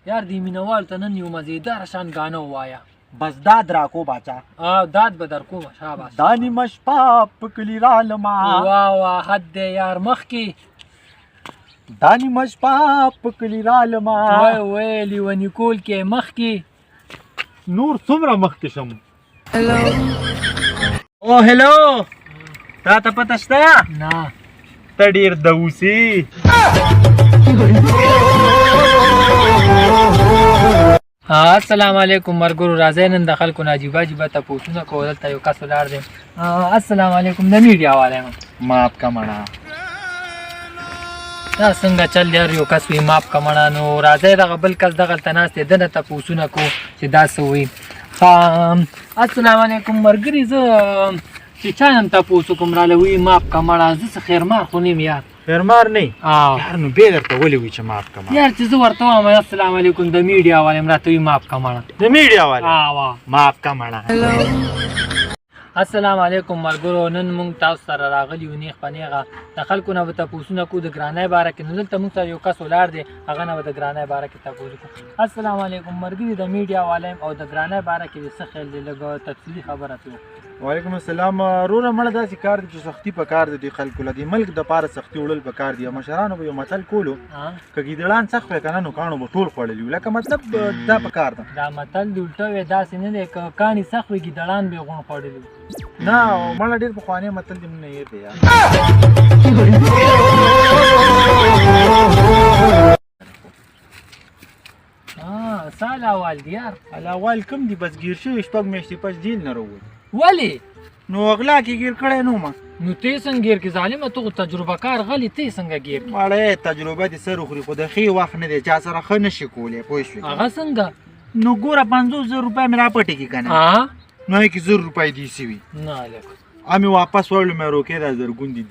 یار دې مینوال ته نن یو مزیدار شان غانه ووایا. بس داد راکو باچا. داد به در کومه شاباش. دا نیمه شپه په کلي رالمه. واه حد دی یار مخکې. دا نیمه شپه په کلي رالمه. وای لیوني کول کې مخکې. نور څومره مخکې شم. او هلو تا ته پته شته؟ نه. ته ډېر دوسي. السلام علیکم مرګرو، راځئ نن د خلکو نه عجیبه عجیبه تپوسونه کوو. دلته یو کس ولاړ دی. السلام علیکم، د میډیا والا یم. ماف که مړه. دا څنګه چل یار، یو کس وي ماف که مړه. نو راځئ دغه بل کس دغلته ناست دی، ده نه تپوسونه کوو چې دا څه وایي. السلام علیکم مرګري، زه چې چا نن تپوس وکړم راله وایي ماف که مړه. زه څه خیرمار خو نه یم یار. خیرمار نه یې؟ یار نو بیا درته ولې وایي چې ماف که مړه؟ یار چې زه ورته وایم السلام علیکم د میډیا والا یم، راته وایي ماف که مړه. د میډیا والا؟ ماف که مړه. السلام علیکم ملګرو، نن موږ تاسو سره راغلي یو نیغ په نیغه د خلکو نه به تپوسونه کوو د ګرانۍ باره کې. نو دلته موږ سره یو کس ولاړ دی، هغه نه به د ګرانۍ باره کې تپوس کوو. السلام علیکم ملګري، د میډیا والا یم او د ګرانۍ باره کې دې څه خیال دی؟ لږ تفصیلي خبره کوو. وعلیکم السلام. وروره مړه داسې کار دی چې سختي په کار دی. خلکو له دې ملک دپاره سختي وړل په کار دي. مشرانو به یو متل کولو که ګیدړان سخت وی که نه نو کاڼو به ټول خوړلي وي. لکه مطلب دا په کار ده. دا متل د الټه وی داسې نه دی، که کاڼي سخت وي ګیدړان به یې غوڼ خوړلي وي. نه مړه ډېر پخوانی متل دی، موږ نه هېر دی یار. سال اول دی یار. الاول کم دی؟ بس ګیر شوي 6 میاشتې پس جیل نه راووت. ولې؟ نو اغلا کې ګیر کړی نه وم. نو ته څنګه ګیر کې ظالمه؟ ته خو تجربه کار غلی، ته څنګه ګیر کې؟ مړی تجربه دې سر وخوري، خو د ښې وخت نه دی چا سره ښه نشي کولی. پوه شوې؟ هغه څنګه؟ نو ګوره 50,000 روپۍ مې راپټې کړي که نه، نو هغې کې 1000 روپۍ دي سوي. نه لکه مې واپس وړلو مې روکې دا زرګون دي.